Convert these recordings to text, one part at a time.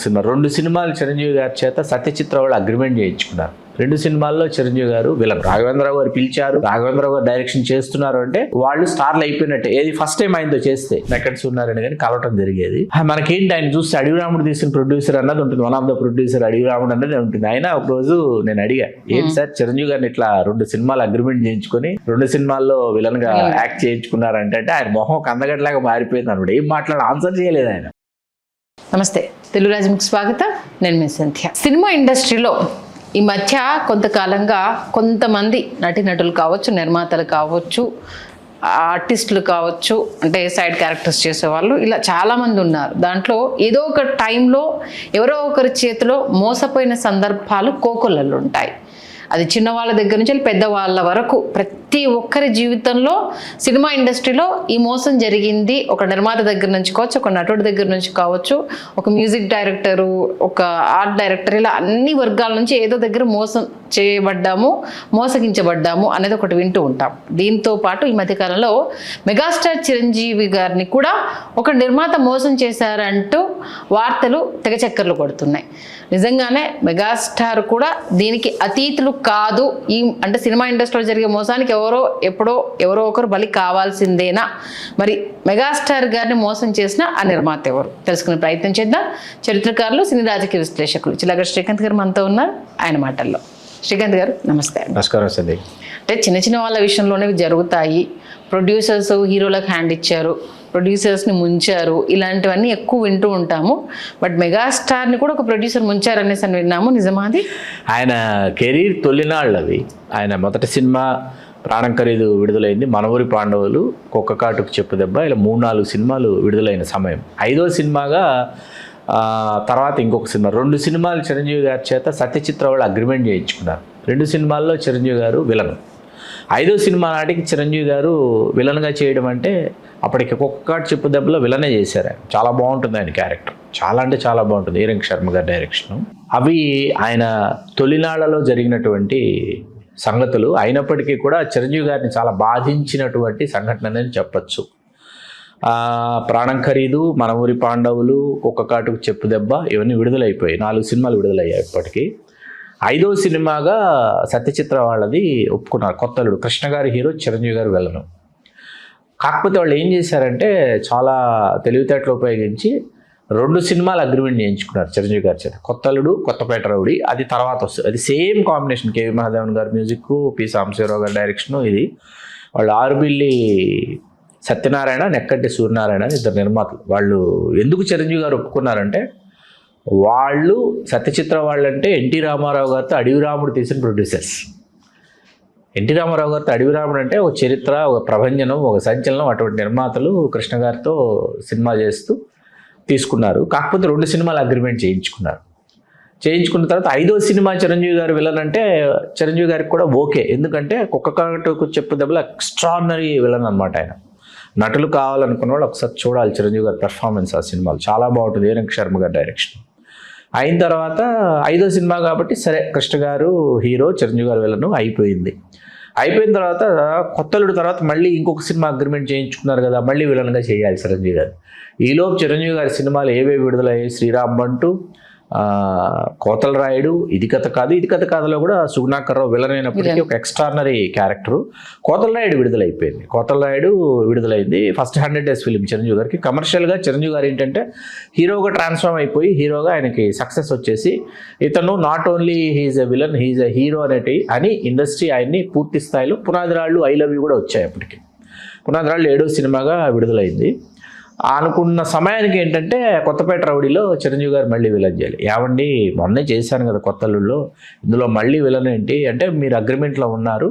Cinema 2 సినిమాలు చిరంజీవి గారి చేత సత్యచిత్ర వాళ్ళు అగ్రిమెంట్ చేయించుకున్నారు. 2 సినిమాల్లో చిరంజీవి గారు విలన్. రాఘవేంద్రరావు గారు పిలిచారు, రాఘవేంద్రరావు గారు డైరెక్షన్ చేస్తున్నారు అంటే వాళ్ళు స్టార్లు అయిపోయినట్టే. ఏది ఫస్ట్ టైం ఆయనతో చేస్తే నెక్కడ్స్ ఉన్నారని కానీ కలవటం జరిగేది. మనకేంటి ఆయన చూస్తే అడవిరాముడు తీసిన ప్రొడ్యూసర్ అన్నది ఉంటుంది, one of the producer Adavi Ramudu అన్నది ఉంటుంది. ఆయన ఒక రోజు నేను అడిగా, ఏంటి సార్ చిరంజీవి గారిని ఇట్లా 2 సినిమాలు అగ్రిమెంట్ చేయించుకొని 2 సినిమాల్లో విలన్ గా యాక్ట్ చేయించుకున్నారంటే ఆయన మొహం కందగడ్లాగా మారిపోయింది అన్నమాట. ఏం మాట్లాడి ఆన్సర్ చేయలేదు ఆయన. నమస్తే, తెలుగు రాజ్యంకి స్వాగతం. నేను మీ సంధ్య. సినిమా ఇండస్ట్రీలో ఈ మధ్య కొంతకాలంగా కొంతమంది నటీనటులు కావచ్చు, నిర్మాతలు కావచ్చు, ఆర్టిస్టులు కావచ్చు, అంటే సైడ్ క్యారెక్టర్స్ చేసేవాళ్ళు, ఇలా చాలామంది ఉన్నారు. దాంట్లో ఏదో ఒక టైంలో ఎవరో ఒకరి చేతిలో మోసపోయిన సందర్భాలు కోకొల్లలు ఉంటాయి. అది చిన్నవాళ్ళ దగ్గర నుంచి పెద్దవాళ్ళ వరకు ప్రతి ఒక్కరి జీవితంలో సినిమా ఇండస్ట్రీలో ఈ మోసం జరిగింది. ఒక నిర్మాత దగ్గర నుంచి కావచ్చు, ఒక నటుడి దగ్గర నుంచి కావచ్చు, ఒక మ్యూజిక్ డైరెక్టరు, ఒక ఆర్ట్ డైరెక్టర్, ఇలా అన్ని వర్గాల నుంచి ఏదో దగ్గర మోసం చేయబడ్డాము, మోసగించబడ్డాము అనేది ఒకటి వింటూ ఉంటాం. దీంతో పాటు ఈ మధ్యకాలంలో మెగాస్టార్ చిరంజీవి గారిని కూడా ఒక నిర్మాత మోసం చేశారంటూ వార్తలు తెగచక్కర్లు కొడుతున్నాయి. నిజంగానే మెగాస్టార్ కూడా దీనికి అతీతులు కాదు. అంటే సినిమా ఇండస్ట్రీలో జరిగే మోసానికి ఎవరో ఒకరు బలి కావాల్సిందేనా? మరి మెగాస్టార్ గారిని మోసం చేసిన ఆ నిర్మాత ఎవరు తెలుసుకునే ప్రయత్నం చేద్దాం. చరిత్రకారులు, సినీ రాజకీయ విశ్లేషకులు చిలగడ శ్రీకాంత్ గారు మనతో ఉన్నారు. ఆయన మాటల్లో. శ్రీకాంత్ గారు నమస్తే. నమస్కారం సంధ్య. అంటే చిన్న వాళ్ళ విషయంలోనే జరుగుతాయి. ప్రొడ్యూసర్స్ హీరోలకు హ్యాండ్ ఇచ్చారు, ప్రొడ్యూసర్స్ని ముంచారు, ఇలాంటివన్నీ ఎక్కువ వింటూ ఉంటాము. బట్ మెగాస్టార్ని కూడా ఒక ప్రొడ్యూసర్ ముంచారు అనేసి అని విన్నాము. నిజమాది? ఆయన కెరీర్ తొలినాళ్ళు అవి. ఆయన మొదటి సినిమా ప్రాణం ఖరీదు విడుదలైంది, మన ఊరి పాండవులు, కుక్క కాటుకు చెప్పు దెబ్బ, ఇలా 3-4 సినిమాలు విడుదలైన సమయం. 5వ సినిమాగా తర్వాత ఇంకొక సినిమా, 2 సినిమాలు చిరంజీవి గారి చేత సత్యచిత్ర వాళ్ళు అగ్రిమెంట్ చేయించుకున్నారు. 2 సినిమాల్లో చిరంజీవి గారు విలన్. 5వ సినిమా నాటికి చిరంజీవి గారు విలన్గా చేయడం అంటే అప్పటికి కుక్క చెప్పు దెబ్బలో విలనే చేశారు. ఆయన చాలా బాగుంటుంది, ఆయన క్యారెక్టర్ చాలా అంటే చాలా బాగుంటుంది. ఈరంగ్ శర్మ గారి డైరెక్షన్. అవి ఆయన తొలినాళ్లలో జరిగినటువంటి సంగతులు అయినప్పటికీ కూడా చిరంజీవి గారిని చాలా బాధించినటువంటి సంఘటన అని చెప్పచ్చు. ప్రాణం ఖరీదు, మన ఊరి పాండవులు, కుక్క కాటుకు చెప్పు దెబ్బ ఇవన్నీ విడుదలైపోయాయి. 4 సినిమాలు విడుదలయ్యాయి ఇప్పటికీ. 5వ సినిమాగా సత్యచిత్ర వాళ్ళది ఒప్పుకున్నారు. కొత్తలుడు, కృష్ణ గారి హీరో, చిరంజీవి గారు వెళ్ళను. కాకపోతే వాళ్ళు ఏం చేశారంటే చాలా తెలివితేటలు ఉపయోగించి 2 సినిమాలు అగ్రిమెంట్ చేయించుకున్నారు చిరంజీవి గారి చేత. కొత్తలుడు, కొత్తపేట రౌడీ, అది తర్వాత వస్తుంది. అది సేమ్ కాంబినేషన్, కేవి మహాదేవన్ గారి మ్యూజిక్, పి సాంబశివరావు గారి డైరెక్షన్. ఇది వాళ్ళు ఆరుబిల్లి సత్యనారాయణ, నెక్కంటి సూర్యనారాయణ అని 2 నిర్మాతలు. వాళ్ళు ఎందుకు చిరంజీవి గారు ఒప్పుకున్నారంటే వాళ్ళు సత్యచిత్ర వాళ్ళంటే ఎన్టీ రామారావు గారితో అడవిరాముడు తీసిన ప్రొడ్యూసర్స్. ఎన్టీ రామారావు గారితో అడవిరాముడు అంటే ఒక చరిత్ర, ఒక ప్రభంజనం, ఒక సంచలనం. అటువంటి నిర్మాతలు కృష్ణ గారితో సినిమా చేస్తూ తీసుకున్నారు. కాకపోతే 2 సినిమాలు అగ్రిమెంట్ చేయించుకున్నారు. చేయించుకున్న తర్వాత 5వ సినిమా చిరంజీవి గారు విలన్ అంటే చిరంజీవి గారికి కూడా ఓకే. ఎందుకంటే కుక్క కాటుకు చెప్పు దెబ్బలో ఎక్స్ట్రాడినరీ విలన్ అనమాట ఆయన. నటులు కావాలనుకున్న వాళ్ళు ఒకసారి చూడాలి చిరంజీవి గారి పెర్ఫార్మెన్స్. ఆ సినిమాలు చాలా బాగుంటుంది. ఈరంగ్ శర్మ గారి డైరెక్షన్. అయిన తర్వాత 5వ సినిమా కాబట్టి సరే, కృష్ణ గారు హీరో, చిరంజీవి గారు విలను అయిపోయింది. అయిపోయిన తర్వాత కొత్తలుడు తర్వాత మళ్ళీ ఇంకొక సినిమా అగ్రిమెంట్ చేయించుకున్నారు కదా, మళ్ళీ విలన్గా చేయాలి చిరంజీవి గారు. ఈలోపు చిరంజీవి గారి సినిమాలు ఏవేవి విడుదలయ్యాయి? శ్రీరామ్ బంటు, కోతల రాయుడు, ఇది కథ కాదు. ఇది కథ కాదులో కూడా సుగుణాకర్రావు విలన్ అయినప్పటికీ ఒక ఎక్స్ట్రాడినరీ క్యారెక్టరు. కోతల రాయుడు విడుదలైపోయింది. కోతల రాయుడు విడుదలైంది. ఫస్ట్ 100 days ఫిలిం చిరంజీవి గారికి. కమర్షియల్గా చిరంజీవి గారు ఏంటంటే హీరోగా ట్రాన్స్ఫార్మ్ అయిపోయి హీరోగా ఆయనకి సక్సెస్ వచ్చేసి ఇతను not only he's a villain, he's a hero అని ఇండస్ట్రీ ఆయన్ని పూర్తి స్థాయిలో. పునాదిరాళ్ళు, ఐ లవ్ యూ కూడా వచ్చాయి అప్పటికి. పునాదిరాళ్ళు 7వ సినిమాగా విడుదలైంది. అనుకున్న సమయానికి ఏంటంటే కొత్తపేట రౌడీలో చిరంజీవి గారు మళ్ళీ విలన్ చేయాలి. ఏమండి మొన్నే చేశాను కదా కొత్తలుల్లో, ఇందులో మళ్ళీ విలన్ ఏంటి అంటే మీరు అగ్రిమెంట్లో ఉన్నారు,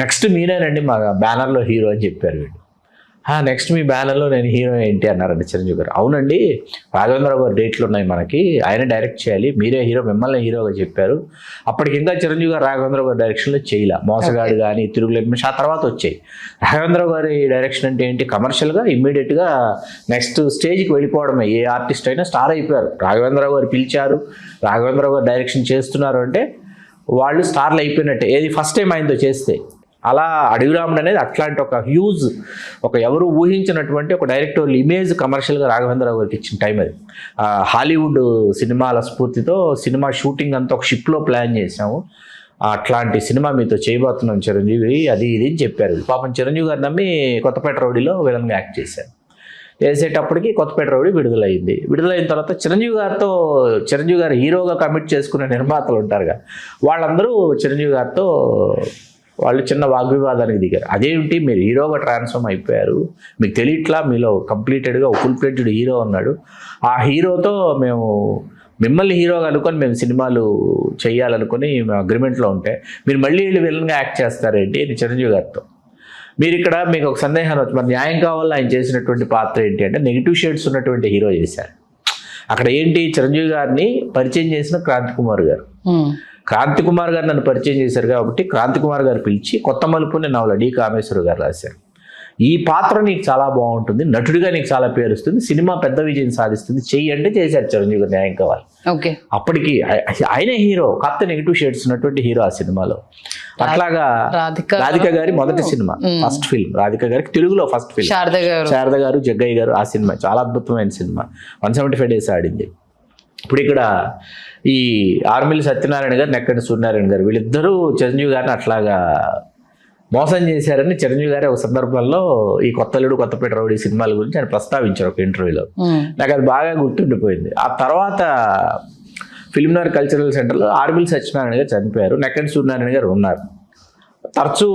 నెక్స్ట్ మీరేనండి మా బ్యానర్లో హీరో అని చెప్పారు వీళ్ళు. నెక్స్ట్ మీ బ్యానర్లో నేను హీరో ఏంటి అన్నారండి చిరంజీవి గారు. అవునండి, రాఘవేంద్రరావు గారు డేట్లు ఉన్నాయి మనకి, ఆయన డైరెక్ట్ చేయాలి, మీరే హీరో, మిమ్మల్ని హీరోగా చెప్పారు. అప్పటికి ఇంకా చిరంజీవి గారు రాఘవేంద్రరావు గారి డైరెక్షన్లో చేయలే. మోసగాడు కానీ, తిరుగులేని ఆ తర్వాత వచ్చాయి. రాఘవేంద్రరావు గారి డైరెక్షన్ అంటే ఏంటి, కమర్షియల్గా ఇమ్మీడియట్గా నెక్స్ట్ స్టేజ్కి వెళ్ళిపోవడమే. ఏ ఆర్టిస్ట్ అయినా స్టార్ అయిపోయారు. రాఘవేంద్రరావు గారు పిలిచారు, రాఘవేంద్రరావు గారు డైరెక్షన్ చేస్తున్నారు అంటే వాళ్ళు స్టార్లు అయిపోయినట్టే. ఏది ఫస్ట్ టైం ఆయనతో చేస్తే అలా అడవి రాముడు అనేది అట్లాంటి ఒక హ్యూజ్, ఒక ఎవరు ఊహించినటువంటి ఒక డైరెక్టర్ ఇమేజ్ కమర్షియల్గా రాఘవేంద్రరావు గారికి ఇచ్చిన టైం అది. హాలీవుడ్ సినిమాల స్ఫూర్తితో సినిమా షూటింగ్ అంతా ఒక షిప్లో ప్లాన్ చేసాము, అట్లాంటి సినిమా మీతో చేయబోతున్నాం చిరంజీవి, అది ఇది అని చెప్పారు. పాపం చిరంజీవి గారు నమ్మి కొత్తపేట రౌడీలో విలన్గా యాక్ట్ చేశారు. చేసేటప్పటికి కొత్తపేట రౌడీ విడుదలైంది. విడుదలైన తర్వాత చిరంజీవి గారు హీరోగా కమిట్ చేసుకునే నిర్మాతలు ఉంటారుగా, వాళ్ళందరూ చిరంజీవి గారితో వాళ్ళు చిన్న వాగ్వివాదానికి దిగారు. అదేమిటి మీరు హీరోగా ట్రాన్స్ఫార్మ్ అయిపోయారు, మీకు తెలియట్లా, మీలో కంప్లీటెడ్గా ఒక ఫుల్ ఫ్లెడ్జ్డ్ హీరో ఉన్నాడు, ఆ హీరోతో మేము మిమ్మల్ని హీరోగా అనుకొని మేము సినిమాలు చేయాలనుకుని మేము అగ్రిమెంట్లో ఉంటే మీరు మళ్ళీ వీళ్ళు విలన్గా యాక్ట్ చేస్తారేంటి అని చిరంజీవి గారితో. మీరు ఇక్కడ మీకు ఒక సందేహం వచ్చి, మరి న్యాయం కావాలో ఆయన చేసినటువంటి పాత్ర ఏంటి అంటే నెగిటివ్ షేడ్స్ ఉన్నటువంటి హీరో చేశారు. అక్కడ ఏంటి, చిరంజీవి గారిని పరిచయం చేసిన క్రాంతి కుమార్ గారు. క్రాంతి కుమార్ గారు నన్ను పరిచయం చేశారు కాబట్టి క్రాంతి కుమార్ గారు పిలిచి కొత్త మలుపుని నవల డి కామేశ్వర గారు రాశారు. ఈ పాత్ర నీకు చాలా బాగుంటుంది, నటుడిగా నీకు చాలా పేరు వస్తుంది, సినిమా పెద్ద విజయం సాధిస్తుంది, చెయ్యి అంటే చేశారు చిరంజీవి గారు న్యాయం కావాలి. ఓకే, అప్పటికి ఆయనే హీరో, కాస్త నెగిటివ్ షేడ్స్ ఉన్నటువంటి హీరో ఆ సినిమాలో. అట్లాగా రాధిక గారి మొదటి సినిమా, ఫస్ట్ ఫిల్మ్, రాధిక గారికి తెలుగులో ఫస్ట్ ఫిల్మ్, శారద గారు జగ్గయ్య గారు, ఆ సినిమా చాలా అద్భుతమైన సినిమా, 175 days ఆడింది. ఇప్పుడు ఇక్కడ ఈ ఆర్మిల్ సత్యనారాయణ గారు, నెక్కడి సూర్యనారాయణ గారు, వీళ్ళిద్దరూ చిరంజీవి గారిని అట్లాగా మోసం చేశారని చిరంజీవి గారి ఒక సందర్భంలో ఈ కొత్తలుడు కొత్తపేట రౌడీ సినిమాల గురించి ఆయన ప్రస్తావించారు ఒక ఇంటర్వ్యూలో. నాకు అది బాగా గుర్తుండిపోయింది. ఆ తర్వాత ఫిల్మ్నగర్ కల్చరల్ సెంటర్లో ఆర్మిల్ సత్యనారాయణ గారు చనిపోయారు, నెక్కడి సూర్యనారాయణ గారు ఉన్నారు. తరచూ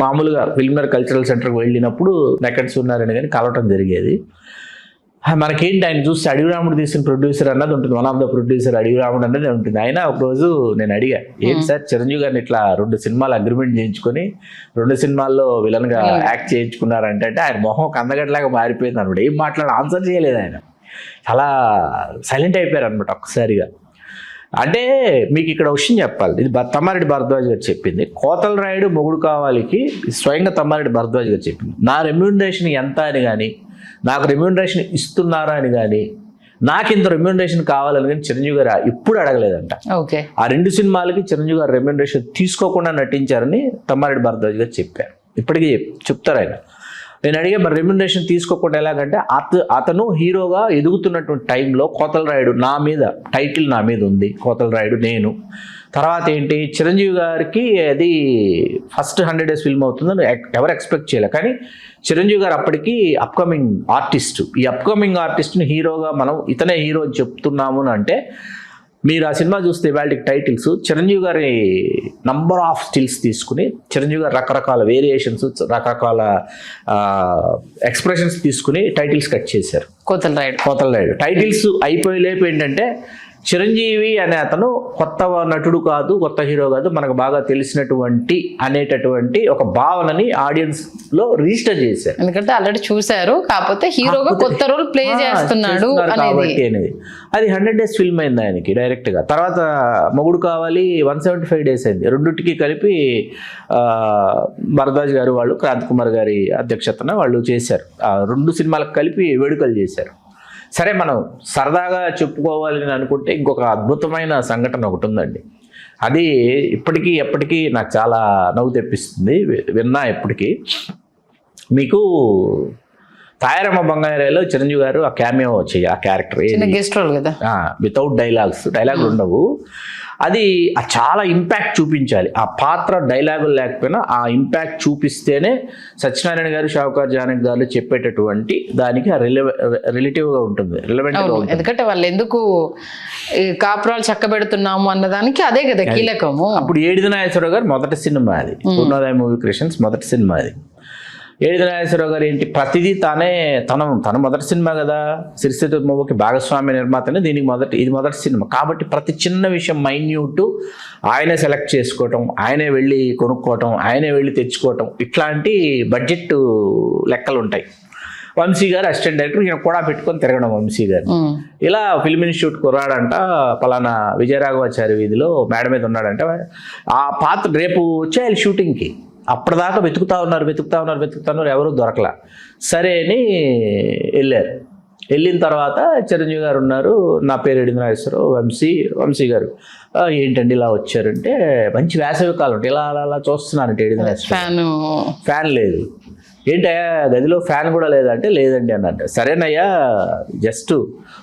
మామూలుగా ఫిల్మ్నగర్ కల్చరల్ సెంటర్కి వెళ్ళినప్పుడు నెక్కడి సూర్యనారాయణ గారిని కలవటం జరిగేది. మనకేంటి, ఆయన చూస్తే అడవి రాముడు తీసిన ప్రొడ్యూసర్ అన్నది ఉంటుంది, వన్ ఆఫ్ ద ప్రొడ్యూసర్ అడవి రాముడు అన్నది ఉంటుంది. ఆయన ఒకరోజు నేను అడిగా, ఏంటి సార్ చిరంజీవి గారిని ఇట్లా 2 సినిమాలు అగ్రిమెంట్ చేయించుకొని 2 సినిమాల్లో విలన్గా యాక్ట్ చేయించుకున్నారంటే ఆయన మొహం కందగడ్లాగా మారిపోయింది అనమాట. ఏం ఆన్సర్ చేయలేదు ఆయన, చాలా సైలెంట్ అయిపోయారు అనమాట ఒక్కసారిగా. అంటే మీకు ఇక్కడ విషయం చెప్పాలి, ఇది తమ్మారెడ్డి భరద్వాజ్ గారు చెప్పింది. కోతల రాయుడు మొగుడు కావాలికి స్వయంగా తమ్మారెడ్డి భరద్వాజ్ గారు చెప్పింది. నా రెమ్యూనరేషన్ ఎంత అని కానీ, నాకు రెమ్యూనరేషన్ ఇస్తున్నారా అని కానీ, నాకు ఇంత రెమ్యూనరేషన్ కావాలని కానీ చిరంజీవి గారు ఇప్పుడు అడగలేదంట. ఓకే, ఆ 2 సినిమాలకి చిరంజీవి గారు రెమ్యూనరేషన్ తీసుకోకుండా నటించారని తమ్మారెడ్డి భరద్వాజ్ గారు చెప్పారు. ఇప్పటికీ చెప్తారు ఆయన. నేను అడిగే, మరి రెమ్యూనరేషన్ తీసుకోకుండా ఎలాగంటే, అతను హీరోగా ఎదుగుతున్నటువంటి టైంలో కోతల రాయుడు నా మీద, టైటిల్ నా మీద ఉంది, కోతల రాయుడు నేను. తర్వాత ఏంటి, చిరంజీవి గారికి అది ఫస్ట్ 100 days ఫిల్మ్ అవుతుందని ఎవరు ఎక్స్పెక్ట్ చేయలే. కానీ చిరంజీవి గారు అప్పటికి అప్కమింగ్ ఆర్టిస్ట్, ఈ అప్కమింగ్ ఆర్టిస్ట్ని హీరోగా మనం ఇతనే హీరో అని చెప్తున్నాము అంటే, మీరు ఆ సినిమా చూస్తే వాళ్ళకి టైటిల్స్ చిరంజీవి గారి నంబర్ ఆఫ్ స్టిల్స్ తీసుకుని చిరంజీవి గారు రకరకాల వేరియేషన్స్, రకరకాల ఎక్స్ప్రెషన్స్ తీసుకుని టైటిల్స్ కట్ చేశారు. కోతల రాయుడు టైటిల్స్ అయిపోయి లేపు ఏంటంటే, చిరంజీవి అనే అతను కొత్త నటుడు కాదు, కొత్త హీరో కాదు, మనకు బాగా తెలిసినటువంటి అనేటటువంటి ఒక భావనని ఆడియన్స్ లో రిజిస్టర్ చేశారు. ఎందుకంటే ఆల్రెడీ చూశారు, కాకపోతే హీరోగా కొత్త రోల్ ప్లే చేస్తున్నాడు అనేది. అది 100 days ఫిల్మ్ అయింది ఆయనకి డైరెక్ట్ గా. తర్వాత మొగుడు కావాలి 175 days అయింది. రెండింటికి కలిపి భరద్వాజ్ గారు వాళ్ళు క్రాంతి కుమార్ గారి అధ్యక్షతన వాళ్ళు చేశారు. 2 సినిమాలకు కలిపి వేడుకలు చేశారు. సరే, మనం సరదాగా చెప్పుకోవాలని అనుకుంటే ఇంకొక అద్భుతమైన సంఘటన ఒకటి ఉందండి. అది ఇప్పటికీ ఎప్పటికీ నాకు చాలా నవ్వు తెప్పిస్తుంది, విన్నా ఎప్పటికీ. మీకు తాయారమ్మ బంగారాలో చిరంజీవి గారు ఆ క్యామియో వచ్చాయి, ఆ క్యారెక్టర్ గెస్ట్ రోల్ కదా, వితౌట్ డైలాగులు ఉండవు. అది చాలా ఇంపాక్ట్ చూపించాలి. ఆ పాత్ర డైలాగులు లేకపోయినా ఆ ఇంపాక్ట్ చూపిస్తేనే సత్యనారాయణ గారు, షావుకార్ జానకి గారు చెప్పేటటువంటి దానికి రిలేటివ్గా ఉంటుంది, రిలవెంట్గా ఉంటుంది. ఎందుకంటే వాళ్ళు ఎందుకు కాపురాలు చక్కబెడుతున్నాము అన్నదానికి అదే కదా కీలకము. అప్పుడు ఏడిది నాగేశ్వరరావు గారు మొదటి సినిమా, అది పూర్ణోదయ మూవీ క్రియేషన్స్ మొదటి సినిమా. అది ఏడిది నాగేశ్వరరావు గారు ఏంటి, ప్రతిదీ తన మొదటి సినిమా కదా, సిరిసిల్ల మూవీకి భాగస్వామ్య నిర్మాతనే, ఇది మొదటి సినిమా కాబట్టి ప్రతి చిన్న విషయం మైన్యూట్ ఆయనే సెలెక్ట్ చేసుకోవటం, ఆయనే వెళ్ళి కొనుక్కోవటం, ఆయనే వెళ్ళి తెచ్చుకోవటం, ఇట్లాంటి బడ్జెట్ లెక్కలు ఉంటాయి. వంశీ గారు అసిస్టెంట్ డైరెక్టర్, ఈయన కూడా పెట్టుకొని తిరగడం వంశీ గారు. ఇలా ఫిల్మ్ ఇన్స్టిట్యూట్ కుర్రాడంట, పలానా విజయరాఘవాచారి వీధిలో మేడ మీద ఉన్నాడంటే, ఆ పాత్ర రేపు వచ్చేయాలి షూటింగ్కి. అప్పటిదాకా వెతుకుతా ఉన్నారు, ఎవరూ దొరకలా. సరే అని వెళ్ళారు. వెళ్ళిన తర్వాత చిరంజీవి గారు ఉన్నారు, నా పేరు ఎడిది నాగేశ్వరరావు, వంశీ గారు ఏంటండి ఇలా వచ్చారంటే, మంచి వేసవి కాలం అంటే ఇలా అలా అలా చూస్తున్నానంటే ఎడిది నాగేశ్వరరావు ఫ్యాన్ లేదు, ఏంటయ్యా గదిలో ఫ్యాన్ కూడా లేదంటే లేదండి అన్నట్టు. సరేనయ్యా జస్ట్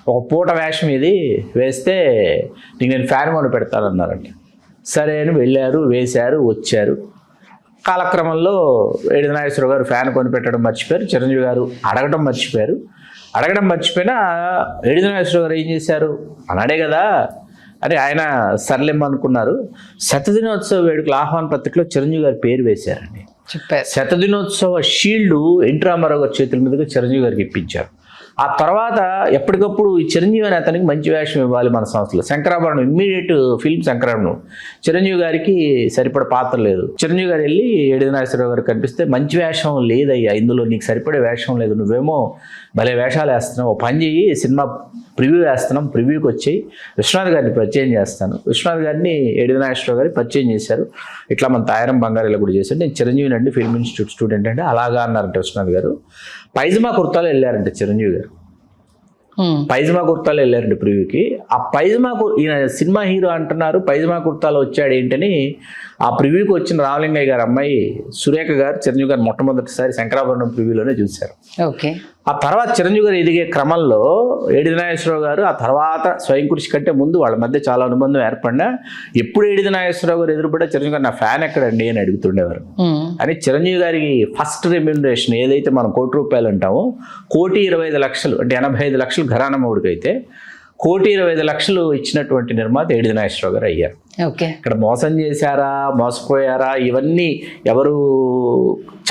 ఒక పూట వేషం ఇది వేస్తే నీకు నేను ఫ్యాన్ కొని పెడతానన్నారండి. సరే అని వెళ్ళారు, వేశారు, వచ్చారు. కాలక్రమంలో ఎడిది నాగేశ్వరరావు గారు ఫ్యాన్ కొని పెట్టడం మర్చిపోయారు, చిరంజీవి గారు అడగడం మర్చిపోయినా ఎడిది నాగేశ్వరరావు గారు ఏం చేశారు అన్నాడే కదా అని ఆయన సర్లేమనుకున్నారు. శతదినోత్సవ వేడుకల ఆహ్వాన పత్రికలో చిరంజీవి గారి పేరు వేశారండి. చెప్పారు. శతదినోత్సవ షీల్డ్ ఎన్టీ రామారావు గారి చేతుల మీదుగా చిరంజీవి గారికి ఇప్పించారు. ఆ తర్వాత ఎప్పటికప్పుడు ఈ చిరంజీవి అని అతనికి మంచి వేషం ఇవ్వాలి మన సంస్థలో. శంకరాభరణం ఇమ్మీడియట్ ఫిల్మ్ శంకరాభరణం, చిరంజీవి గారికి సరిపడ పాత్ర లేదు. చిరంజీవి గారు వెళ్ళి ఎడిది నాగేశ్వరరావు గారికి కనిపిస్తే, మంచి వేషం లేదయ్యా ఇందులో, నీకు సరిపడే వేషం లేదు, నువ్వేమో భలే వేషాలు వేస్తున్నావు, ఓ పని చెయ్యి, సినిమా ప్రివ్యూ వేస్తున్నాం, ప్రివ్యూకి వచ్చి విశ్వనాథ్ గారిని పరిచయం చేస్తాను. విశ్వనాథ్ గారిని ఎడిది నాగేశ్వరరావు గారిని పరిచయం చేశారు. ఇట్లా మన తాయారం బంగారీలో కూడా చేశారు, నేను చిరంజీవి అండి ఫిల్మ్ ఇన్స్టిట్యూట్ స్టూడెంట్ అంటే. అలాగా అన్నారంట విశ్వనాథ్ గారు. పైజమా కుర్తాలో వెళ్ళారంట చిరంజీవి గారు, పైజమా కుర్తాలో వెళ్ళారండి ప్రివ్యూకి. ఆ పైజమా ఈయన సినిమా హీరో అంటున్నారు, పైజమా కుర్తాలో వచ్చాడు ఏంటని ఆ ప్రివ్యూకి వచ్చిన రామలింగయ్య గారు అమ్మాయి సురేఖ గారు చిరంజీవి గారు మొట్టమొదటిసారి శంకరాభరణం ప్రివ్యూలోనే చూశారు. ఓకే. ఆ తర్వాత చిరంజీవి గారు ఎదిగే క్రమంలో ఎడిది నాగేశ్వరరావు గారు ఆ తర్వాత స్వయం కృషి కంటే ముందు వాళ్ళ మధ్య చాలా అనుబంధం ఏర్పడినా, ఎప్పుడు ఎడిది నాగేశ్వరరావు గారు ఎదురుపడ్డా చిరంజీవి గారు నా ఫ్యాన్ ఎక్కడండి అని అడుగుతుండేవారు. అని చిరంజీవి గారికి ఫస్ట్ రెమ్యూనరేషన్ ఏదైతే మనం ₹1,00,00,000 అంటామో, 1,25,00,000 అంటే 85 లక్షలు ఘరానా మొగుడికి అయితే 1,25,00,000 ఇచ్చినటువంటి నిర్మాత ఎడిది నాగేశ్వరరావు గారు అయ్యారు. ఓకే. ఇక్కడ మోసం చేశారా, మోసపోయారా, ఇవన్నీ ఎవరు,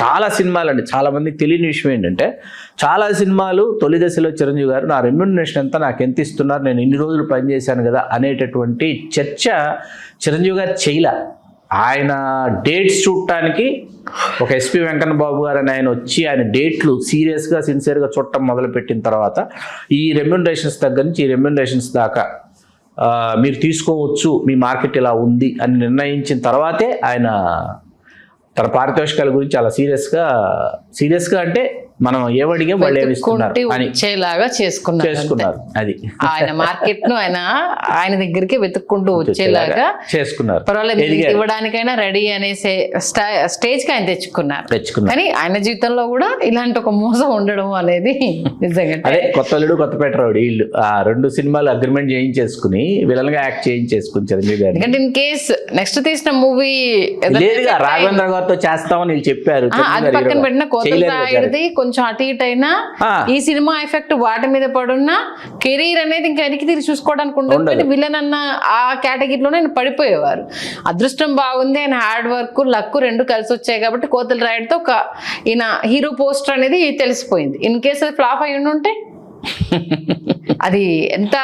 చాలా సినిమాలు అండి, చాలా మందికి తెలియని విషయం ఏంటంటే, చాలా సినిమాలు తొలి దశలో చిరంజీవి గారు నా రెమ్యూనరేషన్ ఎంత, నాకు ఎంత ఇస్తున్నారు, నేను ఇన్ని రోజులు పనిచేశాను కదా అనేటటువంటి చర్చ చిరంజీవి గారు చేయలే. ఆయన డేట్స్ చూడటానికి ఒక ఎస్పి వెంకన్న బాబు గారు అని ఆయన వచ్చి ఆయన డేట్లు సీరియస్గా సిన్సియర్గా చూడటం మొదలుపెట్టిన తర్వాత ఈ రెమ్యూనరేషన్స్ దగ్గర నుంచి ఈ రెమ్యూనరేషన్స్ దాకా మీరు తీసుకోవచ్చు, మీ మార్కెట్ ఇలా ఉంది అని నిర్ణయించిన తర్వాతే ఆయన తన పారితోషికాల గురించి చాలా సీరియస్గా అంటే మనం ఏమడిగా వాళ్ళు ఏమిస్తున్నారు అని చేసుకున్నారు. అది ఆయన మార్కెట్ ను ఆయన దగ్గరికి వెతుక్కుంటూ వచ్చేలాగా చేసుకున్నారు. పర్వాలేదు, ఇవ్వడానికైనా రెడీ అనేసే స్టేజ్ కి ఆయన తెచ్చుకున్నారు. కానీ ఆయన జీవితంలో కూడా ఇలాంటి ఒక మోసం ఉండడం అనేది నిజంగా అదే కొత్త అల్లుడు కొత్త పెట్టరాడు వీళ్ళు ఆ 2 సినిమాలు అగ్రిమెంట్ చేయించేసుకుని విలన్ గా యాక్ట్ చేయించేసుకుని చిరంజీవి గారు. ఎందుకంటే ఇన్ కేస్ నెక్స్ట్ తీసిన మూవీ లేదుగా రాఘవేంద్ర గారితో చేస్తామని వీళ్ళు చెప్పారు. అది పక్కన పెట్టిన కోతలరాయుడిది కొంచెం అటు ఇటు అయినా ఈ సినిమా ఎఫెక్ట్ వాటి మీద పడున్నా కెరీర్ అనేది ఇంకా వెనక్కి తిరిగి చూసుకోవడానికి ఉండదు. విలన్ అన్న ఆ కేటగిరీలోనే ఆయన పడిపోయేవారు. అదృష్టం బాగుంది, ఆయన హార్డ్ వర్క్ లక్ 2 కలిసి వచ్చాయి కాబట్టి కోతలరాయుడితో ఒక ఈయన హీరో పోస్టర్ అనేది తెలిసిపోయింది. ఇన్ కేసు అది ఫ్లాప్ అయి ఉంటే అది ఎంత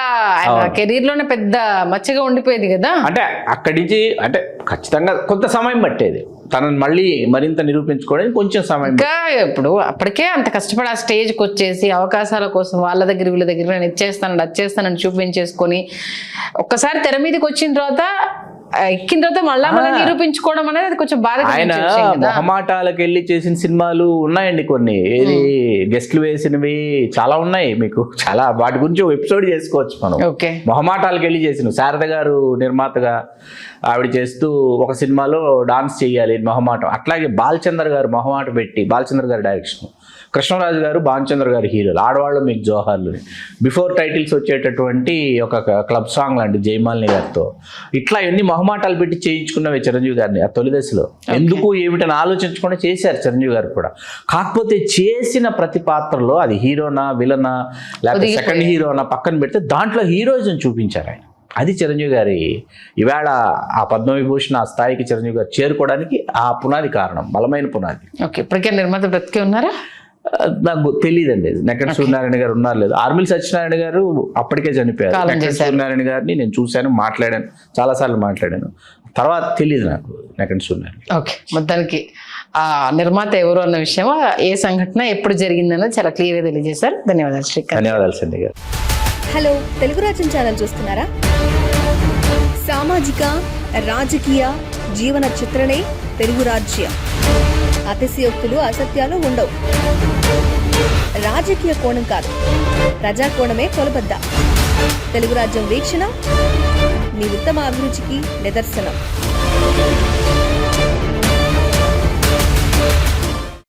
ఆయన కెరీర్ లోనే పెద్ద మచ్చగా ఉండిపోయేది కదా. అంటే అక్కడి నుంచి అంటే ఖచ్చితంగా కొంత సమయం పట్టేది తనని మళ్ళీ మరింత నిరూపించుకోవడానికి, కొంచెం సమయం. ఇంకా ఇప్పుడు అప్పటికే అంత కష్టపడి ఆ స్టేజ్కి వచ్చేసి అవకాశాల కోసం వాళ్ళ దగ్గర వీళ్ళ దగ్గర నేను ఇచ్చేస్తాను వచ్చేస్తానని చూపించేసుకొని ఒక్కసారి తెర మీదకి వచ్చిన తర్వాత ఎక్కిన తర్వాత మళ్ళా నిరూపించుకోవడం అనేది అది కొంచెం బాధ. ఆయన మొహమాటాలకు వెళ్ళి చేసిన సినిమాలు ఉన్నాయండి కొన్ని, ఏది గెస్ట్లు వేసినవి చాలా ఉన్నాయి, మీకు చాలా వాటి గురించి ఒక ఎపిసోడ్ చేసుకోవచ్చు మనం. మొహమాటాలకు వెళ్ళి చేసిన శారద గారు నిర్మాతగా ఆవిడ చేస్తూ ఒక సినిమాలో డాన్స్ చేయాలి మొహమాటం. అట్లాగే బాలచందర్ గారు మొహమాట పెట్టి, బాలచందర్ గారి డైరెక్షన్, కృష్ణరాజు గారు భానుచంద్ర గారి హీరోలు, ఆడవాళ్ళు మీకు జోహార్లు, బిఫోర్ టైటిల్స్ వచ్చేటటువంటి ఒక క్లబ్ సాంగ్ లాంటి జయమాలిని గారితో, ఇట్లా ఎన్ని మొహమాటాలు పెట్టి చేయించుకున్నవి చిరంజీవి గారిని ఆ తొలి దశలో. ఎందుకు ఏమిటని ఆలోచించకుండా చేశారు చిరంజీవి గారు కూడా. కాకపోతే చేసిన ప్రతి పాత్రలో అది హీరోనా విలనా లేకపోతే సెకండ్ హీరోనా పక్కన పెడితే దాంట్లో హీరోయిజం చూపించారు ఆయన. అది చిరంజీవి గారి ఇవాళ ఆ పద్మవిభూషణ్ ఆ స్థాయికి చిరంజీవి గారు చేరుకోవడానికి ఆ పునాది కారణం, బలమైన పునాది. ఓకే. ఇప్పటికే నిర్మాత బ్రతికే ఉన్నారా? నాకు తెలియదండి. నెక్కడి సూర్యనారాయణ గారు ఉన్నారు లేదు, ఆర్మిల్ సత్యనారాయణ గారు అప్పటికే చనిపోయారు. నెక్కడి సూర్యనారాయణ గారిని నేను చూశాను, మాట్లాడాను, చాలాసార్లు మాట్లాడాను. తర్వాత తెలియదు నాకు నెక్కడి సూర్యనారాయణ. ఓకే. మొత్తానికి ఆ నిర్మాత ఎవరు అన్న విషయం, ఏ సంఘటన ఎప్పుడు జరిగిందన్నది చాలా క్లియర్గా తెలియజేశారు. ధన్యవాదాలు శ్రీకాంత్. ధన్యవాదాలు సంధ్య గారు. హలో, తెలుగు రాజ్యం ఛానల్ చూస్తున్నారా? సామాజిక రాజకీయ జీవన చిత్రణే తెలుగు రాజ్యం. అతిశయోక్తులు అసత్యాలు ఉండవు. రాజకీయ కోణం కాదు, ప్రజా కోణమే కొలబద్ద. తెలుగు రాజ్యం వీక్షణ మీ ఉత్తమ అభిరుచికి నిదర్శనం.